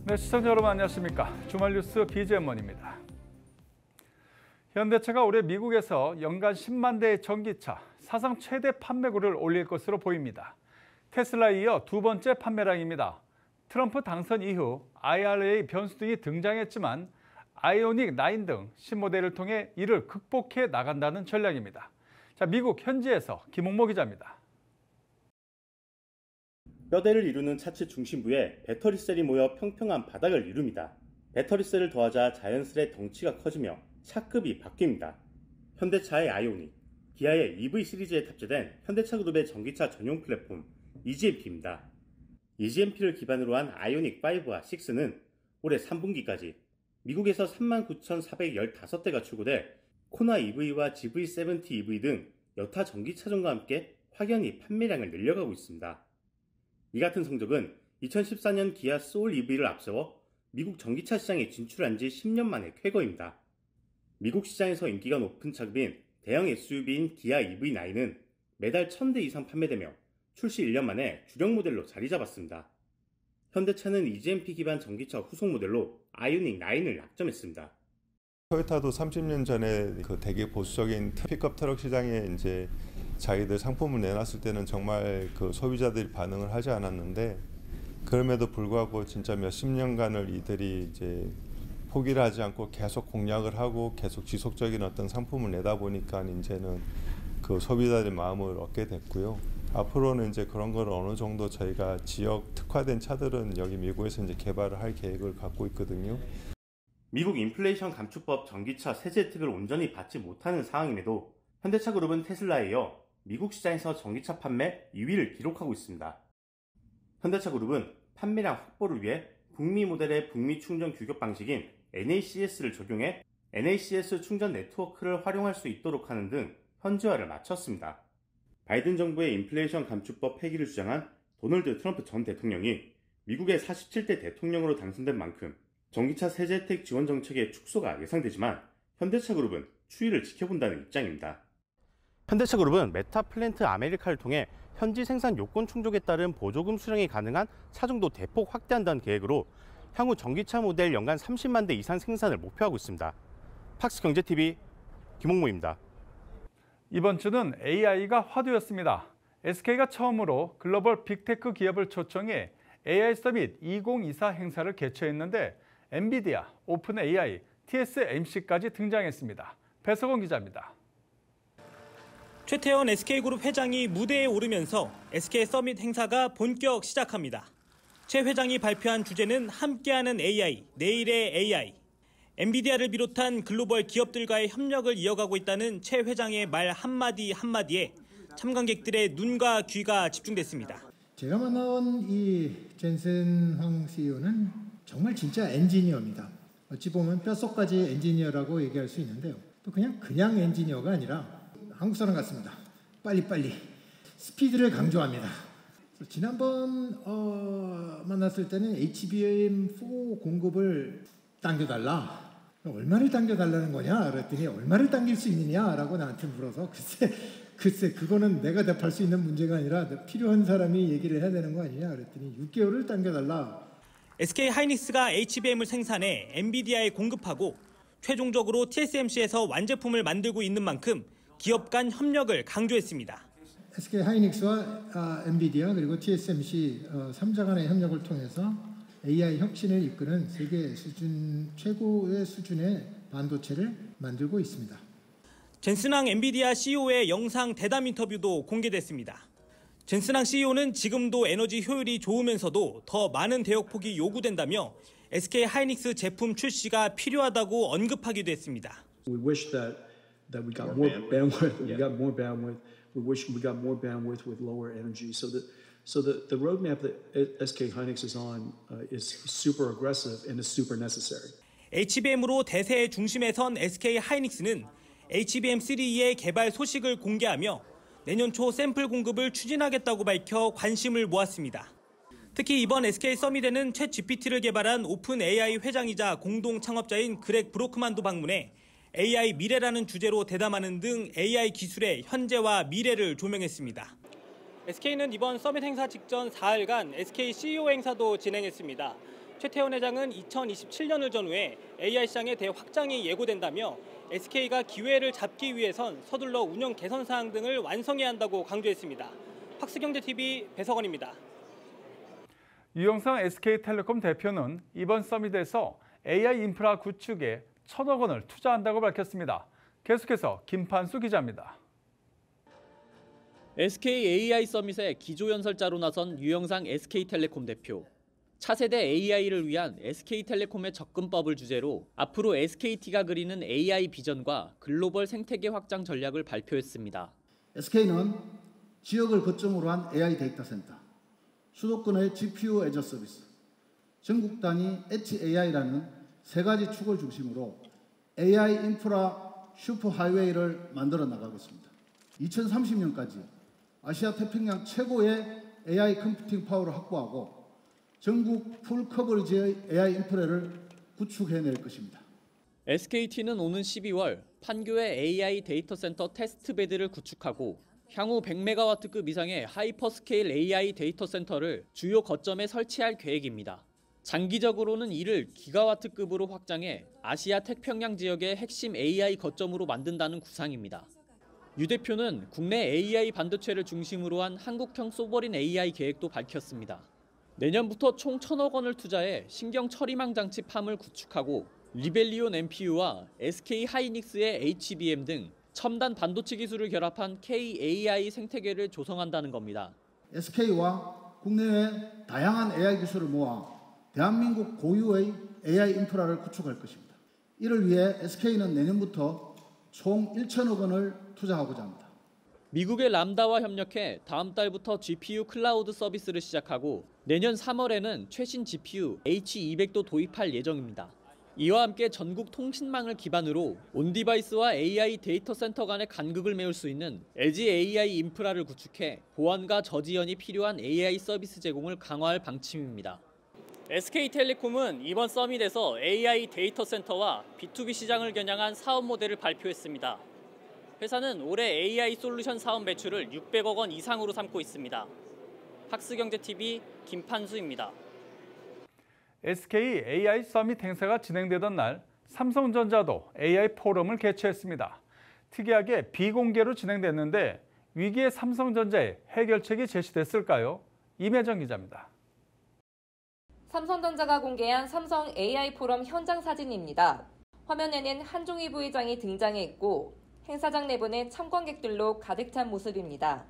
네, 시청자 여러분 안녕하십니까. 주말 뉴스 BGM원입니다. 현대차가 올해 미국에서 연간 10만 대의 전기차, 사상 최대 판매고를 올릴 것으로 보입니다. 테슬라에 이어 두 번째 판매량입니다. 트럼프 당선 이후 IRA 변수 등이 등장했지만 아이오닉 9 등 신모델을 통해 이를 극복해 나간다는 전략입니다. 자, 미국 현지에서 김홍모 기자입니다. 뼈대를 이루는 차체 중심부에 배터리셀이 모여 평평한 바닥을 이룹니다. 배터리셀을 더하자 자연스레 덩치가 커지며 차급이 바뀝니다. 현대차의 아이오닉, 기아의 EV 시리즈에 탑재된 현대차 그룹의 전기차 전용 플랫폼 EGMP입니다. EGMP를 기반으로 한 아이오닉 5와 6는 올해 3분기까지 미국에서 39,415대가 출고돼 코나 EV와 GV70 EV 등 여타 전기차종과 함께 확연히 판매량을 늘려가고 있습니다. 이 같은 성적은 2014년 기아 소울 EV를 앞세워 미국 전기차 시장에 진출한 지 10년 만의 쾌거입니다. 미국 시장에서 인기가 높은 차급인 대형 SUV인 기아 EV9은 매달 1000대 이상 판매되며 출시 1년 만에 주력 모델로 자리 잡았습니다. 현대차는 EGMP 기반 전기차 후속 모델로 아이오닉 9을 약점했습니다. 토요타도 30년 전에 그 되게 보수적인 픽업 트럭 시장에 이제 자기들 상품을 내놨을 때는 정말 그 소비자들이 반응을 하지 않았는데, 그럼에도 불구하고 진짜 몇십 년간을 이들이 이제 포기를 하지 않고 계속 공략을 하고 계속 지속적인 어떤 상품을 내다 보니까 이제는 그 소비자들의 마음을 얻게 됐고요. 앞으로는 이제 그런 걸 어느 정도 저희가 지역 특화된 차들은 여기 미국에서 이제 개발을 할 계획을 갖고 있거든요. 미국 인플레이션 감축법 전기차 세제 혜택을 온전히 받지 못하는 상황임에도 현대차 그룹은 테슬라에 이어 미국 시장에서 전기차 판매 2위를 기록하고 있습니다. 현대차 그룹은 판매량 확보를 위해 북미 모델의 북미 충전 규격 방식인 NACS를 적용해 NACS 충전 네트워크를 활용할 수 있도록 하는 등 현지화를 마쳤습니다. 바이든 정부의 인플레이션 감축법 폐기를 주장한 도널드 트럼프 전 대통령이 미국의 47대 대통령으로 당선된 만큼 전기차 세제 혜택 지원 정책의 축소가 예상되지만 현대차 그룹은 추이를 지켜본다는 입장입니다. 현대차 그룹은 메타 플랜트 아메리카를 통해 현지 생산 요건 충족에 따른 보조금 수령이 가능한 차종도 대폭 확대한다는 계획으로 향후 전기차 모델 연간 30만 대 이상 생산을 목표하고 있습니다. 팍스경제TV 김홍모입니다. 이번 주는 AI가 화두였습니다. SK가 처음으로 글로벌 빅테크 기업을 초청해 AI 서밋 2024 행사를 개최했는데 엔비디아, 오픈 AI, TSMC까지 등장했습니다. 배석원 기자입니다. 최태원 SK그룹 회장이 무대에 오르면서 SK 서밋 행사가 본격 시작합니다. 최 회장이 발표한 주제는 함께하는 AI, 내일의 AI. 엔비디아를 비롯한 글로벌 기업들과의 협력을 이어가고 있다는 최 회장의 말 한마디 한마디에 참관객들의 눈과 귀가 집중됐습니다. 제가 만나온 이 젠슨 황 CEO는 정말 진짜 엔지니어입니다. 어찌 보면 뼛속까지 엔지니어라고 얘기할 수 있는데요. 또 그냥 엔지니어가 아니라 한국 사람 같습니다. 빨리빨리 스피드를 강조합니다. 지난번 만났을 때는 HBM4 공급을 당겨달라. 얼마를 당겨달라는 거냐? 그랬더니 얼마를 당길 수 있느냐라고 나한테 물어서 글쎄 그거는 내가 대답할 수 있는 문제가 아니라 필요한 사람이 얘기를 해야 되는 거 아니냐? 그랬더니 6개월을 당겨달라. SK 하이닉스가 HBM을 생산해 엔비디아에 공급하고 최종적으로 TSMC에서 완제품을 만들고 있는 만큼 기업 간 협력을 강조했습니다. SK 하이닉스와 엔비디아 그리고 TSMC 3자 간의 협력을 통해서 AI 혁신을 이끄는 세계 수준 최고의 수준의 반도체를 만들고 있습니다. 젠슨항 엔비디아 CEO의 영상 대담 인터뷰도 공개됐습니다. 젠슨항 CEO는 지금도 에너지 효율이 좋으면서도 더 많은 대역폭이 요구된다며 SK 하이닉스 제품 출시가 필요하다고 언급하기도 했습니다. We wish that we got more bandwidth. We got more bandwidth. We wish we got more bandwidth with lower energy. So the roadmap that SK Hynix is on is super aggressive and is super necessary. HBM으로 대세의 중심에 선 SK 하이닉스는 HBM3E의 개발 소식을 공개하며 내년 초 샘플 공급을 추진하겠다고 밝혀 관심을 모았습니다. 특히 이번 SK 서밋에는 챗 GPT를 개발한 오픈 AI 회장이자 공동 창업자인 그렉 브로크만도 방문해 AI 미래라는 주제로 대담하는 등 AI 기술의 현재와 미래를 조명했습니다. SK는 이번 서밋 행사 직전 4일간 SK CEO 행사도 진행했습니다. 최태원 회장은 2027년을 전후해 AI 시장의 대확장이 예고된다며 SK가 기회를 잡기 위해선 서둘러 운영 개선 사항 등을 완성해야 한다고 강조했습니다. 박스경제TV 배석원입니다. 유영상 SK텔레콤 대표는 이번 서밋에서 AI 인프라 구축에 1,000억 원을 투자한다고 밝혔습니다. 계속해서 김판수 기자입니다. SK AI 서밋에 기조연설자로 나선 유영상 SK텔레콤 대표. 차세대 AI를 위한 SK텔레콤의 접근법을 주제로 앞으로 SKT가 그리는 AI 비전과 글로벌 생태계 확장 전략을 발표했습니다. SK는 지역을 거점으로 한 AI 데이터 센터, 수도권의 GPU 애저 서비스, 전국 단위 엣지 AI라는 세 가지 축을 중심으로 AI 인프라 슈퍼하이웨이를 만들어 나가겠습니다. 2030년까지 아시아 태평양 최고의 AI 컴퓨팅 파워를 확보하고 전국 풀 커버리지의 AI 인프라를 구축해낼 것입니다. SKT는 오는 12월 판교의 AI 데이터 센터 테스트 베드를 구축하고 향후 100메가와트급 이상의 하이퍼스케일 AI 데이터 센터를 주요 거점에 설치할 계획입니다. 장기적으로는 이를 기가와트급으로 확장해 아시아 태평양 지역의 핵심 AI 거점으로 만든다는 구상입니다. 유 대표는 국내 AI 반도체를 중심으로 한 한국형 소버린 AI 계획도 밝혔습니다. 내년부터 총 1,000억 원을 투자해 신경 처리망 장치 팜을 구축하고 리벨리온 NPU와 SK 하이닉스의 HBM 등 첨단 반도체 기술을 결합한 KAI 생태계를 조성한다는 겁니다. SK와 국내외 다양한 AI 기술을 모아 대한민국 고유의 AI 인프라를 구축할 것입니다. 이를 위해 SK는 내년부터 총 1,000억 원을 투자하고자 합니다. 미국의 람다와 협력해 다음 달부터 GPU 클라우드 서비스를 시작하고 내년 3월에는 최신 GPU H200도 도입할 예정입니다. 이와 함께 전국 통신망을 기반으로 온디바이스와 AI 데이터 센터 간의 간극을 메울 수 있는 에지 AI 인프라를 구축해 보안과 저지연이 필요한 AI 서비스 제공을 강화할 방침입니다. SK텔레콤은 이번 서밋에서 AI 데이터 센터와 B2B 시장을 겨냥한 사업 모델을 발표했습니다. 회사는 올해 AI 솔루션 사업 매출을 600억 원 이상으로 삼고 있습니다. 박스경제TV 김판수입니다. SK AI 서밋 행사가 진행되던 날 삼성전자도 AI 포럼을 개최했습니다. 특이하게 비공개로 진행됐는데 위기의 삼성전자의 해결책이 제시됐을까요? 임혜정 기자입니다. 삼성전자가 공개한 삼성 AI 포럼 현장 사진입니다. 화면에는 한종희 부회장이 등장해 있고 행사장 내부는 참관객들로 가득 찬 모습입니다.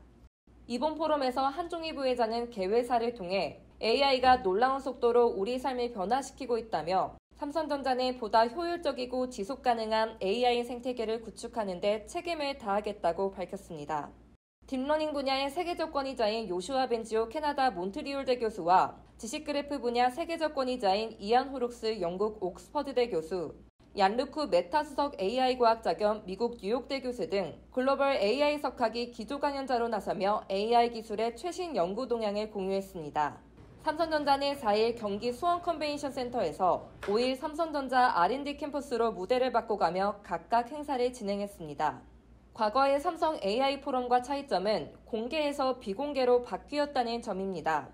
이번 포럼에서 한종희 부회장은 개회사를 통해 AI가 놀라운 속도로 우리 삶을 변화시키고 있다며 삼성전자는 보다 효율적이고 지속 가능한 AI 생태계를 구축하는 데 책임을 다하겠다고 밝혔습니다. 딥러닝 분야의 세계적 권위자인 요슈아 벤지오 캐나다 몬트리올대 교수와 지식그래프 분야 세계적 권위자인 이안 호룩스 영국 옥스퍼드대 교수, 얀루크 메타 수석 AI 과학자 겸 미국 뉴욕대 교수 등 글로벌 AI 석학이 기조 강연자로 나서며 AI 기술의 최신 연구 동향을 공유했습니다. 삼성전자는 4일 경기 수원 컨벤션 센터에서 5일 삼성전자 R&D 캠퍼스로 무대를 바꿔가며 각각 행사를 진행했습니다. 과거의 삼성 AI 포럼과 차이점은 공개에서 비공개로 바뀌었다는 점입니다.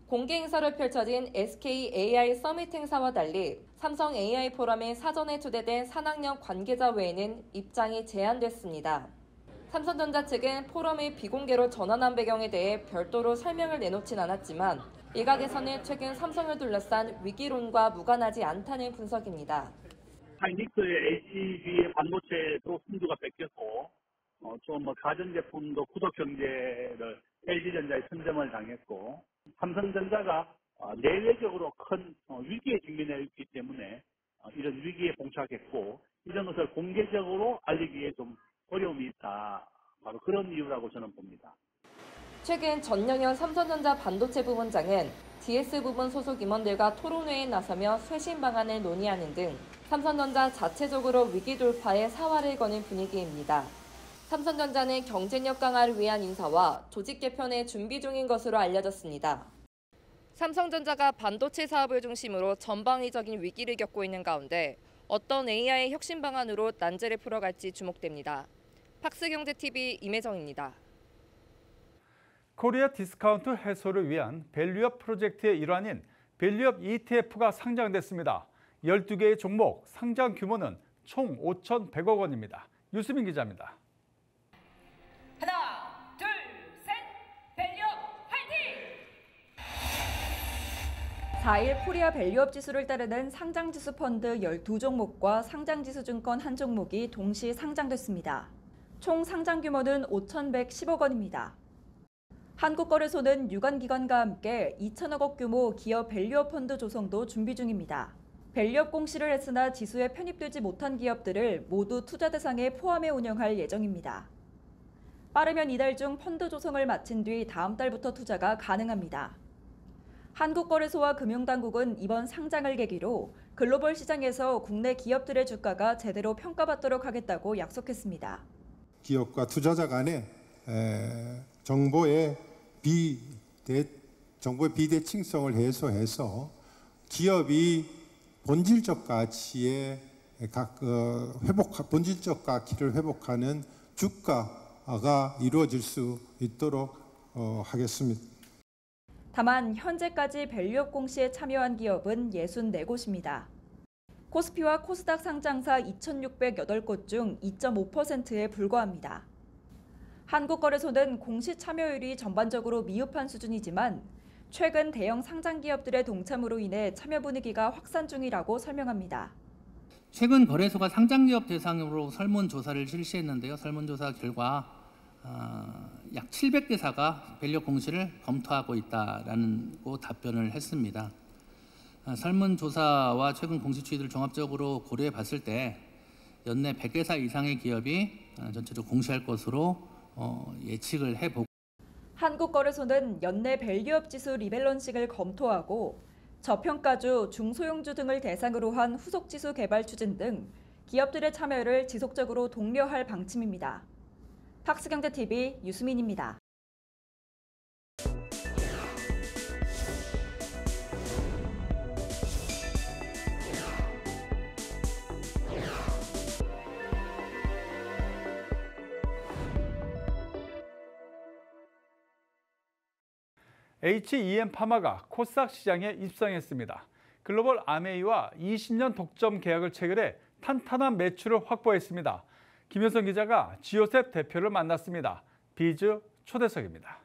공개 행사로 펼쳐진 SK AI 서밋 행사와 달리 삼성 AI 포럼에 사전에 초대된 산학령 관계자 외에는 입장이 제한됐습니다. 삼성전자 측은 포럼을 비공개로 전환한 배경에 대해 별도로 설명을 내놓진 않았지만 일각에서는 최근 삼성을 둘러싼 위기론과 무관하지 않다는 분석입니다. 하이닉스의 HBM 반도체도 순두가 뺏겼고 좀 가전제품도 구독경제를 LG전자에 선점을 당했고 삼성전자가 내외적으로 큰 위기에 직면해 있기 때문에 이런 위기에 봉착했고 이런 것을 공개적으로 알리기 위해 좀 어려움이 있다. 바로 그런 이유라고 저는 봅니다. 최근 전영현 삼성전자 반도체 부본장은 DS 부분 소속 임원들과 토론회에 나서며 쇄신 방안을 논의하는 등 삼성전자 자체적으로 위기 돌파에 사활을 거는 분위기입니다. 삼성전자는 경쟁력 강화를 위한 인사와 조직 개편에 준비 중인 것으로 알려졌습니다. 삼성전자가 반도체 사업을 중심으로 전방위적인 위기를 겪고 있는 가운데 어떤 AI 혁신 방안으로 난제를 풀어갈지 주목됩니다. 박스경제TV 임혜정입니다. 코리아 디스카운트 해소를 위한 밸류업 프로젝트의 일환인 밸류업 ETF가 상장됐습니다. 12개의 종목, 상장 규모는 총 5,100억 원입니다. 유수민 기자입니다. 하나, 둘, 셋, 밸류업 화이팅! 4일 코리아 밸류업 지수를 따르는 상장지수 펀드 12종목과 상장지수 증권 1종목이 동시 상장됐습니다. 총 상장 규모는 5,110억 원입니다. 한국거래소는 유관기관과 함께 2,000억 원 규모 기업 밸류업 펀드 조성도 준비 중입니다. 밸류업 공시를 했으나 지수에 편입되지 못한 기업들을 모두 투자 대상에 포함해 운영할 예정입니다. 빠르면 이달 중 펀드 조성을 마친 뒤 다음 달부터 투자가 가능합니다. 한국거래소와 금융당국은 이번 상장을 계기로 글로벌 시장에서 국내 기업들의 주가가 제대로 평가받도록 하겠다고 약속했습니다. 기업과 투자자 간의 정보의 비대칭성을 해소해서 기업이 본질적 가치의 본질적 가치를 회복하는 주가가 이루어질 수 있도록 하겠습니다. 다만 현재까지 밸류업 공시에 참여한 기업은 64곳입니다. 코스피와 코스닥 상장사 2,608곳 중 2.5%에 불과합니다. 한국거래소는 공시 참여율이 전반적으로 미흡한 수준이지만 최근 대형 상장 기업들의 동참으로 인해 참여 분위기가 확산 중이라고 설명합니다. 최근 거래소가 상장기업 대상으로 설문조사를 실시했는데요. 설문조사 결과 약 700개사가 밸류업 공시를 검토하고 있다라는 답변을 했습니다. 설문조사와 최근 공시 추이들을 종합적으로 고려해 봤을 때 연내 100개사 이상의 기업이 전체적으로 공시할 것으로 예측을 해보고 한국거래소는 연내 밸류업 지수 리밸런싱을 검토하고 저평가주, 중소형주 등을 대상으로 한 후속지수 개발 추진 등 기업들의 참여를 지속적으로 독려할 방침입니다. 팍스경제TV 유수민입니다. HEM 파마가 코스닥 시장에 입성했습니다. 글로벌 아메이와 20년 독점 계약을 체결해 탄탄한 매출을 확보했습니다. 김효선 기자가 지오셉 대표를 만났습니다. 비즈 초대석입니다.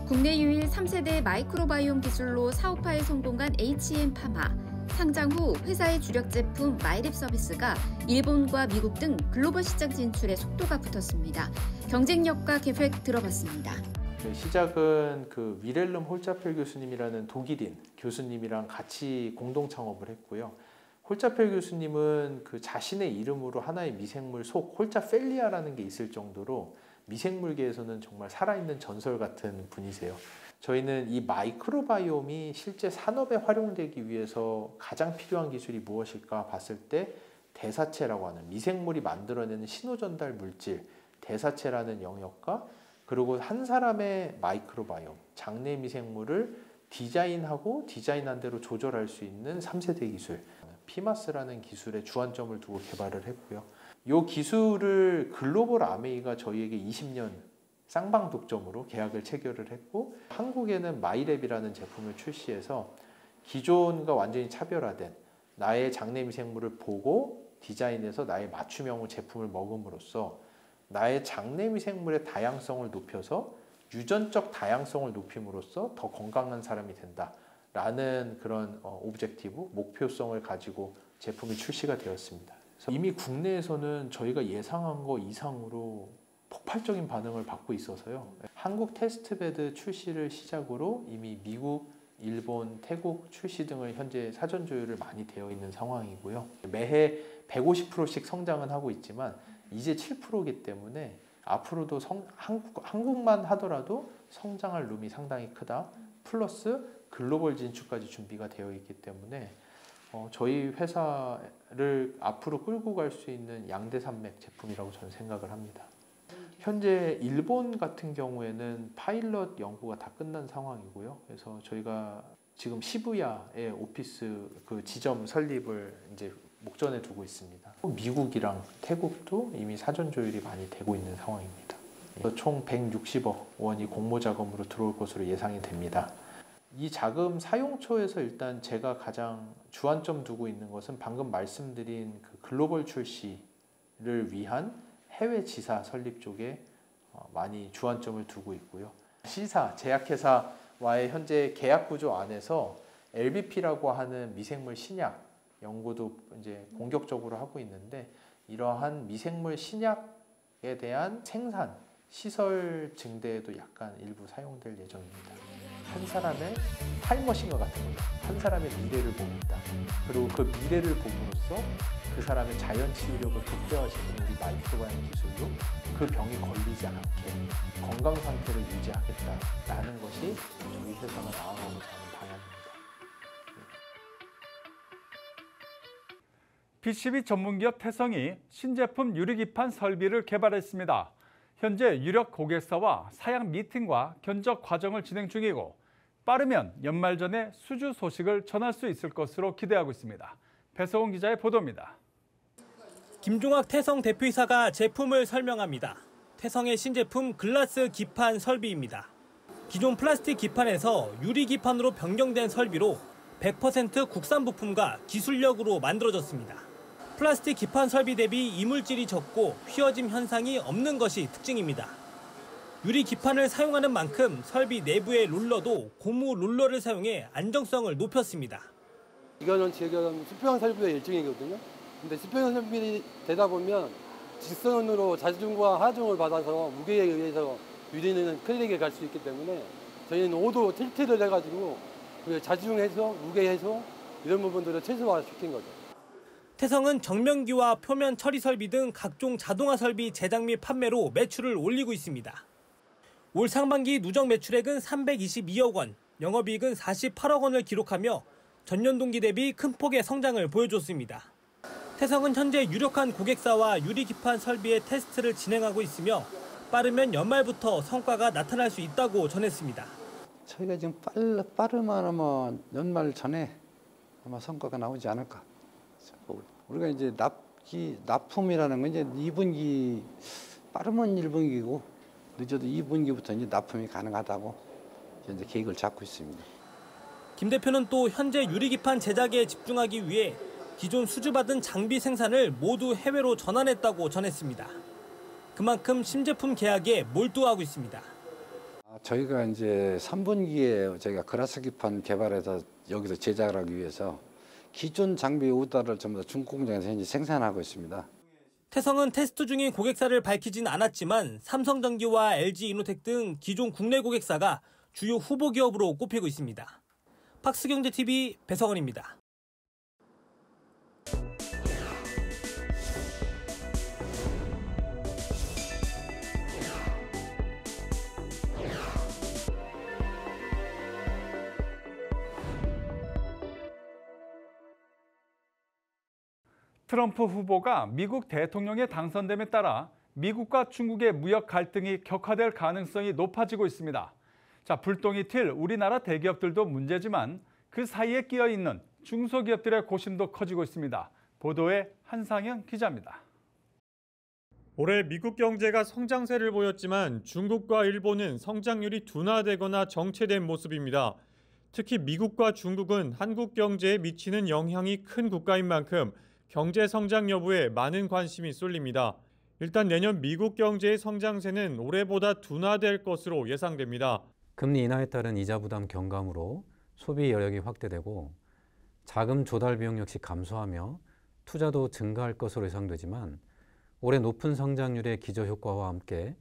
국내 유일 3세대 마이크로바이옴 기술로 사업화에 성공한 HEM 파마. 상장 후 회사의 주력 제품 마이랩 서비스가 일본과 미국 등 글로벌 시장 진출에 속도가 붙었습니다. 경쟁력과 계획 들어봤습니다. 시작은 위렐름 홀자펠 교수님이라는 독일인 교수님이랑 같이 공동 창업을 했고요. 홀자펠 교수님은 자신의 이름으로 하나의 미생물 속 홀자펠리아라는 게 있을 정도로 미생물계에서는 정말 살아있는 전설 같은 분이세요. 저희는 이 마이크로바이옴이 실제 산업에 활용되기 위해서 가장 필요한 기술이 무엇일까 봤을 때 대사체라고 하는 미생물이 만들어내는 신호전달 물질, 대사체라는 영역과 그리고 한 사람의 마이크로바이옴, 장내 미생물을 디자인하고 디자인한 대로 조절할 수 있는 3세대 기술, 피마스라는 기술에 주안점을 두고 개발을 했고요. 이 기술을 글로벌 아메이가 저희에게 20년 쌍방 독점으로 계약을 체결을 했고, 한국에는 마이랩이라는 제품을 출시해서 기존과 완전히 차별화된 나의 장내 미생물을 보고 디자인해서 나의 맞춤형 제품을 먹음으로써 나의 장내 미생물의 다양성을 높여서 유전적 다양성을 높임으로써 더 건강한 사람이 된다라는 그런 오브젝티브, 목표성을 가지고 제품이 출시가 되었습니다. 그래서 이미 국내에서는 저희가 예상한 거 이상으로 폭발적인 반응을 받고 있어서요. 한국 테스트베드 출시를 시작으로 이미 미국, 일본, 태국 출시 등을 현재 사전 조율을 많이 되어 있는 상황이고요. 매해 150%씩 성장은 하고 있지만 이제 7%이기 때문에 앞으로도 한국만 하더라도 성장할 룸이 상당히 크다. 플러스 글로벌 진출까지 준비가 되어 있기 때문에 저희 회사를 앞으로 끌고 갈 수 있는 양대 산맥 제품이라고 저는 생각을 합니다. 현재 일본 같은 경우에는 파일럿 연구가 다 끝난 상황이고요. 그래서 저희가 지금 시부야의 오피스 지점 설립을 이제 목전에 두고 있습니다. 미국이랑 태국도 이미 사전 조율이 많이 되고 있는 상황입니다. 총 160억 원이 공모 자금으로 들어올 것으로 예상이 됩니다. 이 자금 사용처에서 일단 제가 가장 주안점 두고 있는 것은 방금 말씀드린 그 글로벌 출시를 위한 해외 지사 설립 쪽에 많이 주안점을 두고 있고요. C사, 제약회사와의 현재 계약 구조 안에서 LBP라고 하는 미생물 신약 연구도 이제 공격적으로 하고 있는데 이러한 미생물 신약에 대한 생산, 시설 증대에도 약간 일부 사용될 예정입니다. 한 사람의 타임머신과 같은 거죠. 한 사람의 미래를 봅니다. 그리고 그 미래를 봄으로써 그 사람의 자연 치유력을 극대화시키는 우리 마이크로바이옴 기술로 그 병이 걸리지 않게 건강 상태를 유지하겠다라는 것이 저희 회사가 나아가고자 하는 방향입니다. PCB 전문기업 태성이 신제품 유리기판 설비를 개발했습니다. 현재 유력 고객사와 사양 미팅과 견적 과정을 진행 중이고 빠르면 연말 전에 수주 소식을 전할 수 있을 것으로 기대하고 있습니다. 배서훈 기자의 보도입니다. 김종학 태성 대표이사가 제품을 설명합니다. 태성의 신제품 글라스 기판 설비입니다. 기존 플라스틱 기판에서 유리 기판으로 변경된 설비로 100% 국산 부품과 기술력으로 만들어졌습니다. 플라스틱 기판 설비 대비 이물질이 적고 휘어짐 현상이 없는 것이 특징입니다. 유리 기판을 사용하는 만큼 설비 내부의 롤러도 고무 롤러를 사용해 안정성을 높였습니다. 이거는 지금 수평 설비의 일종이거든요. 근데 수평 설비 되다 보면 직선으로 자중과 하중을 받아서 무게에 의해서 유리는 클릭에 갈 수 있기 때문에 저희는 5도 틸트를 해가지고 자중해서 무게해서 이런 부분들을 최소화시킨 거죠. 태성은 정면기와 표면 처리 설비 등 각종 자동화 설비 제작 및 판매로 매출을 올리고 있습니다. 올 상반기 누적 매출액은 322억 원, 영업이익은 48억 원을 기록하며 전년 동기 대비 큰 폭의 성장을 보여줬습니다. 태성은 현재 유력한 고객사와 유리기판 설비의 테스트를 진행하고 있으며 빠르면 연말부터 성과가 나타날 수 있다고 전했습니다. 저희가 지금 빠르면 아마 연말 전에 아마 성과가 나오지 않을까. 우리가 이제 납품이라는 건 이제 2분기 빠르면 1분기고 늦어도 2분기부터 이제 납품이 가능하다고 현재 계획을 잡고 있습니다. 김 대표는 또 현재 유리기판 제작에 집중하기 위해 기존 수주받은 장비 생산을 모두 해외로 전환했다고 전했습니다. 그만큼 신제품 계약에 몰두하고 있습니다. 저희가 이제 3분기에 저희가 글라스 기판 개발해서 여기서 제작을 하기 위해서 기존 장비 오더를 전부 다 중국 공장에서 현재 생산하고 있습니다. 태성은 테스트 중인 고객사를 밝히진 않았지만 삼성전기와 LG이노텍 등 기존 국내 고객사가 주요 후보 기업으로 꼽히고 있습니다. 팍스경제TV 배성원입니다. 트럼프 후보가 미국 대통령에 당선됨에 따라 미국과 중국의 무역 갈등이 격화될 가능성이 높아지고 있습니다. 자, 불똥이 튈 우리나라 대기업들도 문제지만 그 사이에 끼어 있는 중소기업들의 고심도 커지고 있습니다. 보도에 한상현 기자입니다. 올해 미국 경제가 성장세를 보였지만 중국과 일본은 성장률이 둔화되거나 정체된 모습입니다. 특히 미국과 중국은 한국 경제에 미치는 영향이 큰 국가인 만큼 경제 성장 여부에 많은 관심이 쏠립니다. 일단 내년 미국 경제의 성장세는 올해보다 둔화될 것으로 예상됩니다. 금리 인하에 따른 이자 부담 경감으로 소비 여력이 확대되고 자금 조달 비용 역시 감소하며 투자도 증가할 것으로 예상되지만 올해 높은 성장률의 기저효과와 함께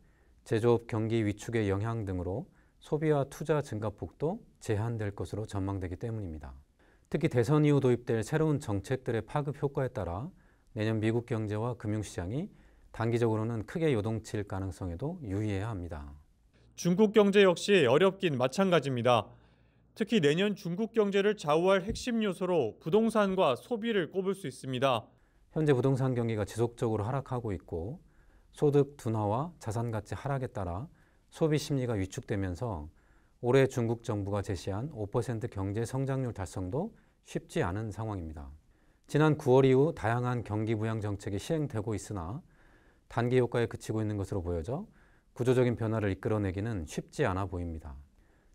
제조업 경기 위축의 영향 등으로 소비와 투자 증가폭도 제한될 것으로 전망되기 때문입니다. 특히 대선 이후 도입될 새로운 정책들의 파급 효과에 따라 내년 미국 경제와 금융시장이 단기적으로는 크게 요동칠 가능성에도 유의해야 합니다. 중국 경제 역시 어렵긴 마찬가지입니다. 특히 내년 중국 경제를 좌우할 핵심 요소로 부동산과 소비를 꼽을 수 있습니다. 현재 부동산 경기가 지속적으로 하락하고 있고 소득 둔화와 자산 가치 하락에 따라 소비 심리가 위축되면서 올해 중국 정부가 제시한 5% 경제 성장률 달성도 쉽지 않은 상황입니다. 지난 9월 이후 다양한 경기 부양 정책이 시행되고 있으나 단기 효과에 그치고 있는 것으로 보여져 구조적인 변화를 이끌어내기는 쉽지 않아 보입니다.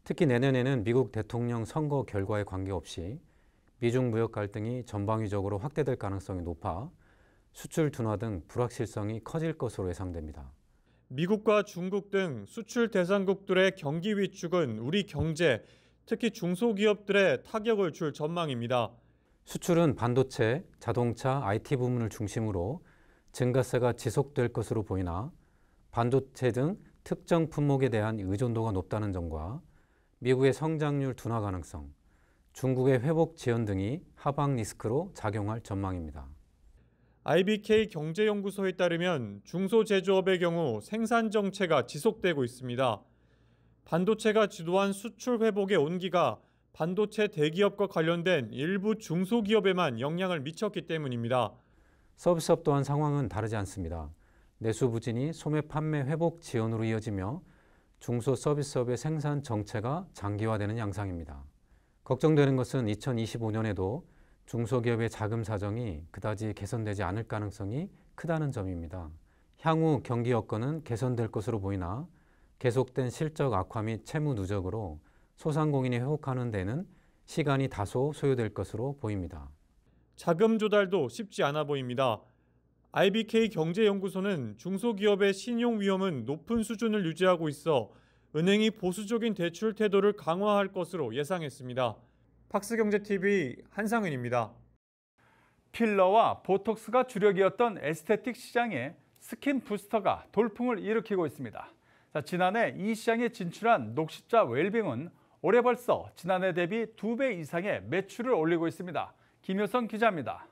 특히 내년에는 미국 대통령 선거 결과에 관계없이 미중 무역 갈등이 전방위적으로 확대될 가능성이 높아 수출 둔화 등 불확실성이 커질 것으로 예상됩니다. 미국과 중국 등 수출 대상국들의 경기 위축은 우리 경제, 특히 중소기업들의 타격을 줄 전망입니다. 수출은 반도체, 자동차, IT 부문을 중심으로 증가세가 지속될 것으로 보이나 반도체 등 특정 품목에 대한 의존도가 높다는 점과 미국의 성장률 둔화 가능성, 중국의 회복 지연 등이 하방 리스크로 작용할 전망입니다. IBK 경제연구소에 따르면 중소제조업의 경우 생산 정체가 지속되고 있습니다. 반도체가 주도한 수출 회복의 온기가 반도체 대기업과 관련된 일부 중소기업에만 영향을 미쳤기 때문입니다. 서비스업 또한 상황은 다르지 않습니다. 내수 부진이 소매 판매 회복 지연으로 이어지며 중소 서비스업의 생산 정체가 장기화되는 양상입니다. 걱정되는 것은 2025년에도 중소기업의 자금 사정이 그다지 개선되지 않을 가능성이 크다는 점입니다. 향후 경기 여건은 개선될 것으로 보이나 계속된 실적 악화 및 채무 누적으로 소상공인이 회복하는 데는 시간이 다소 소요될 것으로 보입니다. 자금 조달도 쉽지 않아 보입니다. IBK 경제연구소는 중소기업의 신용 위험은 높은 수준을 유지하고 있어 은행이 보수적인 대출 태도를 강화할 것으로 예상했습니다. 팍스경제TV 한상은입니다. 필러와 보톡스가 주력이었던 에스테틱 시장에 스킨 부스터가 돌풍을 일으키고 있습니다. 지난해 이 시장에 진출한 녹십자 웰빙은 올해 벌써 지난해 대비 2배 이상의 매출을 올리고 있습니다. 김효선 기자입니다.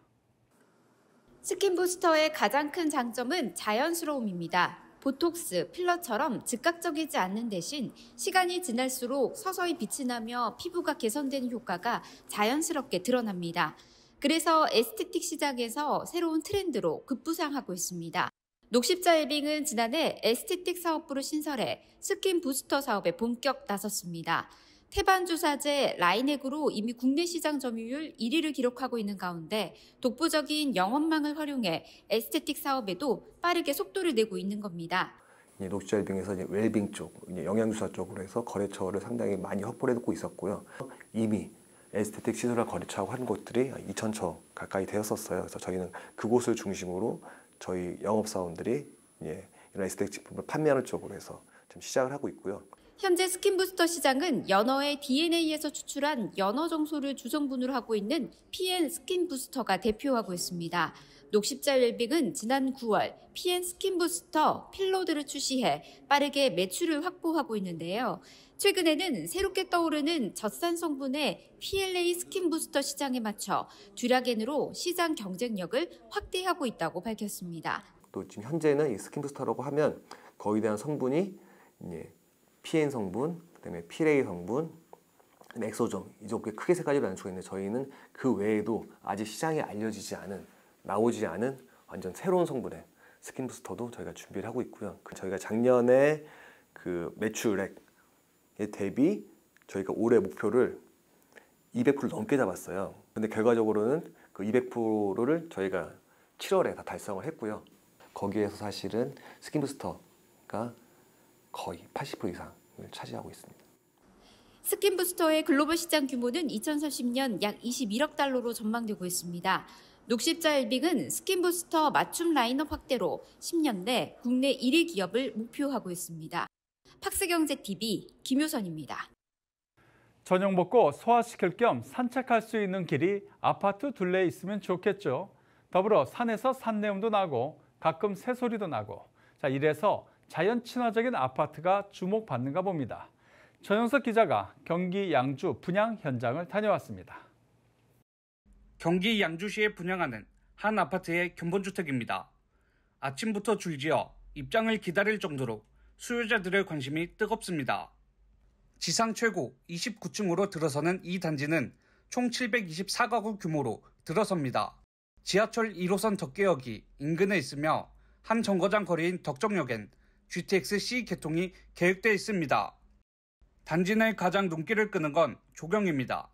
스킨 부스터의 가장 큰 장점은 자연스러움입니다. 보톡스, 필러처럼 즉각적이지 않는 대신 시간이 지날수록 서서히 빛이 나며 피부가 개선되는 효과가 자연스럽게 드러납니다. 그래서 에스테틱 시장에서 새로운 트렌드로 급부상하고 있습니다. 녹십자 웰빙은 지난해 에스테틱 사업부를 신설해 스킨 부스터 사업에 본격 나섰습니다. 태반주사제 라인액으로 이미 국내 시장 점유율 1위를 기록하고 있는 가운데 독보적인 영업망을 활용해 에스테틱 사업에도 빠르게 속도를 내고 있는 겁니다. 녹십자 웰빙에서 웰빙 쪽, 영양주사 쪽으로 해서 거래처를 상당히 많이 확보해 놓고 있었고요. 이미 에스테틱 시술과 거래처하고 한 곳들이 2,000척 가까이 되었었어요. 그래서 저희는 그곳을 중심으로 저희 영업사원들이 이런 에스테틱 제품을 판매하는 쪽으로 해서 좀 시작을 하고 있고요. 현재 스킨 부스터 시장은 연어의 DNA에서 추출한 연어 정소를 주성분으로 하고 있는 PN 스킨 부스터가 대표하고 있습니다. 녹십자 웰빙은 지난 9월 PN 스킨 부스터 필로드를 출시해 빠르게 매출을 확보하고 있는데요. 최근에는 새롭게 떠오르는 젖산 성분의 PLA 스킨 부스터 시장에 맞춰 듀라겐으로 시장 경쟁력을 확대하고 있다고 밝혔습니다. 또 지금 현재는 이 스킨 부스터라고 하면 거의 대한 성분이 PN 성분, 그다음에 PLA 성분, 엑소점 이렇게 크게 세 가지로 나누고 있는데 저희는 그 외에도 아직 시장에 알려지지 않은, 나오지 않은 완전 새로운 성분의 스킨 부스터도 저희가 준비를 하고 있고요. 저희가 작년에 그 매출액에 대비 저희가 올해 목표를 200% 넘게 잡았어요. 근데 결과적으로는 그 200%를 저희가 7월에 다 달성을 했고요. 거기에서 사실은 스킨 부스터가 거의 80% 이상을 차지하고 있습니다. 스킨 부스터의 글로벌 시장 규모는 2030년 약 21억 달러로 전망되고 있습니다. 녹십자 웰빙은 스킨 부스터 맞춤 라인업 확대로 10년 내 국내 1위 기업을 목표하고 있습니다. 팍스경제TV 김효선입니다. 저녁 먹고 소화시킬 겸 산책할 수 있는 길이 아파트 둘레에 있으면 좋겠죠. 더불어 산에서 산내음도 나고 가끔 새소리도 나고 이래서 자연 친화적인 아파트가 주목받는가 봅니다. 전영석 기자가 경기 양주 분양 현장을 다녀왔습니다. 경기 양주시에 분양하는 한 아파트의 견본주택입니다. 아침부터 줄지어 입장을 기다릴 정도로 수요자들의 관심이 뜨겁습니다. 지상 최고 29층으로 들어서는 이 단지는 총 724가구 규모로 들어섭니다. 지하철 1호선 덕계역이 인근에 있으며 한 정거장 거리인 덕정역엔 GTX-C 개통이 계획돼 있습니다. 단지 내 가장 눈길을 끄는 건 조경입니다.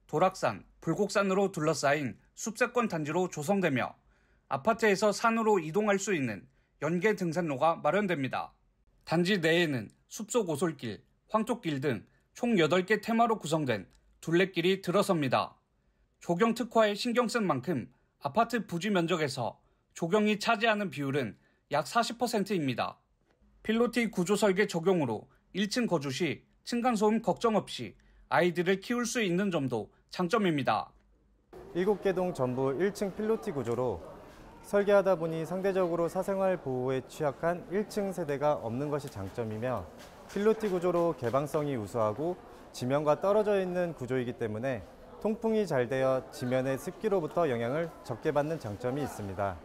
도락산, 불곡산으로 둘러싸인 숲세권 단지로 조성되며 아파트에서 산으로 이동할 수 있는 연계 등산로가 마련됩니다. 단지 내에는 숲속 오솔길, 황토길 등 총 8개 테마로 구성된 둘레길이 들어섭니다. 조경 특화에 신경 쓴 만큼 아파트 부지 면적에서 조경이 차지하는 비율은 약 40%입니다. 필로티 구조 설계 적용으로 1층 거주 시 층간소음 걱정 없이 아이들을 키울 수 있는 점도 장점입니다. 7개 동 전부 1층 필로티 구조로 설계하다 보니 상대적으로 사생활 보호에 취약한 1층 세대가 없는 것이 장점이며 필로티 구조로 개방성이 우수하고 지면과 떨어져 있는 구조이기 때문에 통풍이 잘 되어 지면의 습기로부터 영향을 적게 받는 장점이 있습니다.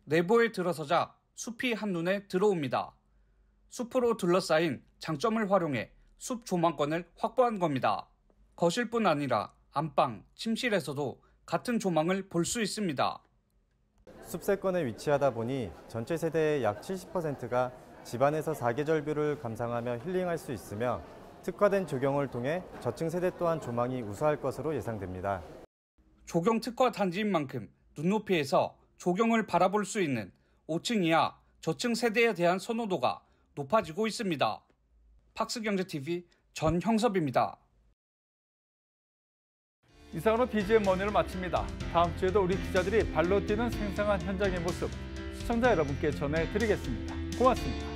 내부에 들어서자 숲이 한눈에 들어옵니다. 숲으로 둘러싸인 장점을 활용해 숲 조망권을 확보한 겁니다. 거실뿐 아니라 안방, 침실에서도 같은 조망을 볼 수 있습니다. 숲세권에 위치하다 보니 전체 세대의 약 70%가 집안에서 사계절 뷰를 감상하며 힐링할 수 있으며 특화된 조경을 통해 저층 세대 또한 조망이 우수할 것으로 예상됩니다. 조경 특화 단지인 만큼 눈높이에서 조경을 바라볼 수 있는 5층 이하 저층 세대에 대한 선호도가 높아지고 있습니다. 팍스경제TV 전형섭입니다. 이상으로 BGM 머니를 마칩니다. 다음 주에도 우리 기자들이 발로 뛰는 생생한 현장의 모습 시청자 여러분께 전해드리겠습니다. 고맙습니다.